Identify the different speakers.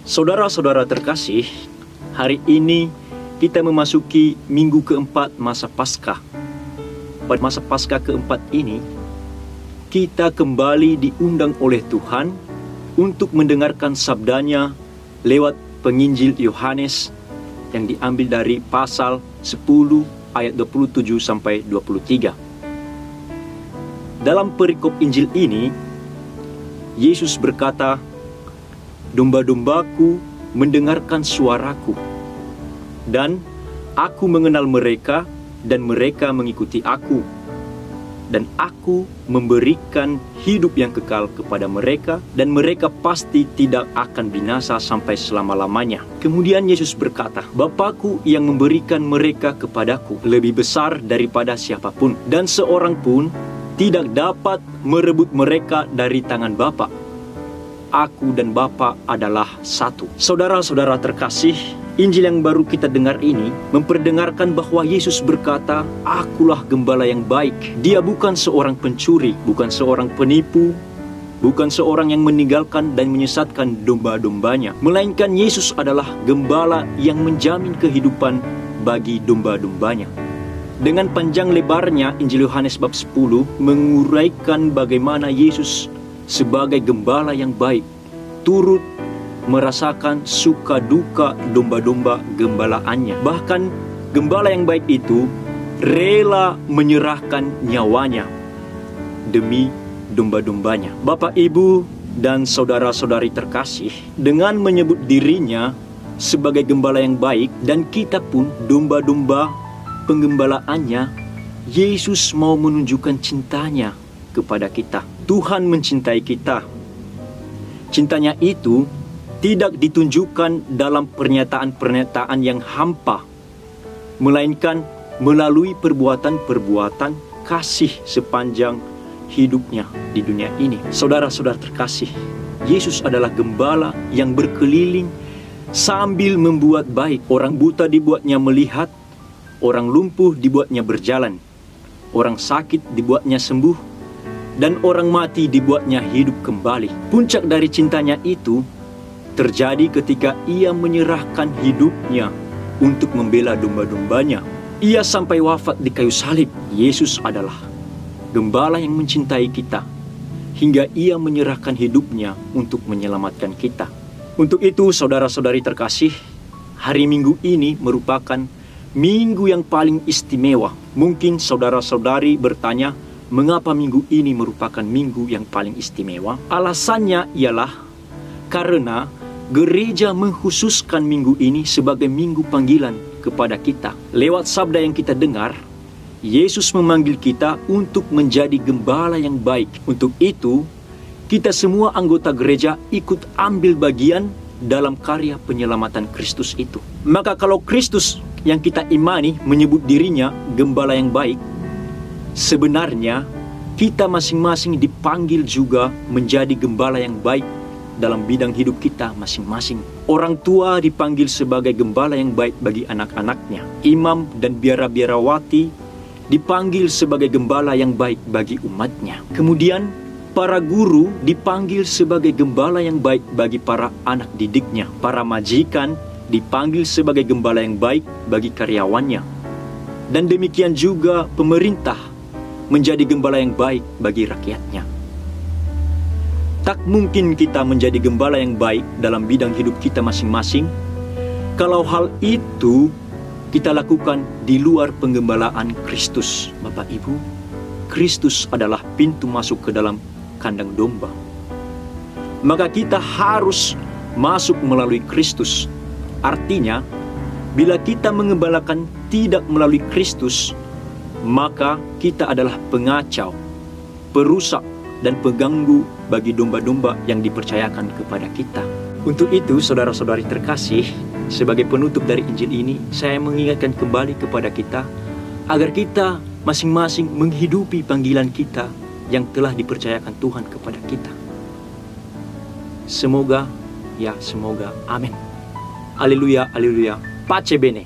Speaker 1: Saudara-saudara terkasih, hari ini kita memasuki minggu keempat masa Paskah. Pada masa Paskah keempat ini, kita kembali diundang oleh Tuhan untuk mendengarkan sabdanya lewat penginjil Yohanes yang diambil dari pasal 10 ayat 27 sampai 23. Dalam perikop Injil ini, Yesus berkata, "Domba-dombaku mendengarkan suaraku, dan aku mengenal mereka, dan mereka mengikuti aku. Dan aku memberikan hidup yang kekal kepada mereka, dan mereka pasti tidak akan binasa sampai selama-lamanya." Kemudian Yesus berkata, "Bapa-Ku yang memberikan mereka kepadaku lebih besar daripada siapapun, dan seorang pun tidak dapat merebut mereka dari tangan Bapa. Aku dan Bapa adalah satu." Saudara-saudara terkasih, Injil yang baru kita dengar ini memperdengarkan bahwa Yesus berkata, "Akulah gembala yang baik." Dia bukan seorang pencuri, bukan seorang penipu, bukan seorang yang meninggalkan dan menyesatkan domba-dombanya, melainkan Yesus adalah gembala yang menjamin kehidupan bagi domba-dombanya. Dengan panjang lebarnya, Injil Yohanes bab 10 menguraikan bagaimana Yesus sebagai gembala yang baik turut merasakan suka duka domba-domba gembalaannya. Bahkan gembala yang baik itu rela menyerahkan nyawanya demi domba-dombanya. Bapak, Ibu, dan saudara-saudari terkasih, dengan menyebut dirinya sebagai gembala yang baik dan kita pun domba-domba penggembalaannya, Yesus mau menunjukkan cintanya kepada kita. Tuhan mencintai kita. Cintanya itu tidak ditunjukkan dalam pernyataan-pernyataan yang hampa, melainkan melalui perbuatan-perbuatan kasih sepanjang hidupnya di dunia ini. Saudara-saudara terkasih, Yesus adalah gembala yang berkeliling sambil membuat baik. Orang buta dibuatnya melihat, orang lumpuh dibuatnya berjalan, orang sakit dibuatnya sembuh, dan orang mati dibuatnya hidup kembali. Puncak dari cintanya itu terjadi ketika ia menyerahkan hidupnya untuk membela domba-dombanya. Ia sampai wafat di kayu salib. Yesus adalah gembala yang mencintai kita hingga ia menyerahkan hidupnya untuk menyelamatkan kita. Untuk itu, saudara-saudari terkasih, hari Minggu ini merupakan minggu yang paling istimewa. Mungkin saudara-saudari bertanya, mengapa minggu ini merupakan minggu yang paling istimewa? Alasannya ialah karena gereja mengkhususkan minggu ini sebagai minggu panggilan kepada kita. Lewat sabda yang kita dengar, Yesus memanggil kita untuk menjadi gembala yang baik. Untuk itu, kita semua anggota gereja ikut ambil bagian dalam karya penyelamatan Kristus itu. Maka kalau Kristus yang kita imani menyebut dirinya gembala yang baik, sebenarnya kita masing-masing dipanggil juga menjadi gembala yang baik dalam bidang hidup kita masing-masing. Orang tua dipanggil sebagai gembala yang baik bagi anak-anaknya. Imam dan biara-biarawati dipanggil sebagai gembala yang baik bagi umatnya. Kemudian para guru dipanggil sebagai gembala yang baik bagi para anak didiknya. Para majikan dipanggil sebagai gembala yang baik bagi karyawannya. Dan demikian juga pemerintah menjadi gembala yang baik bagi rakyatnya. Tak mungkin kita menjadi gembala yang baik dalam bidang hidup kita masing-masing kalau hal itu kita lakukan di luar penggembalaan Kristus. Bapak Ibu, Kristus adalah pintu masuk ke dalam kandang domba. Maka kita harus masuk melalui Kristus. Artinya, bila kita mengembalakan tidak melalui Kristus, maka kita adalah pengacau, perusak, dan pengganggu bagi domba-domba yang dipercayakan kepada kita. Untuk itu, saudara-saudari terkasih, sebagai penutup dari Injil ini, saya mengingatkan kembali kepada kita agar kita masing-masing menghidupi panggilan kita yang telah dipercayakan Tuhan kepada kita. Semoga, ya semoga, amin. Haleluya, haleluya, pace bene.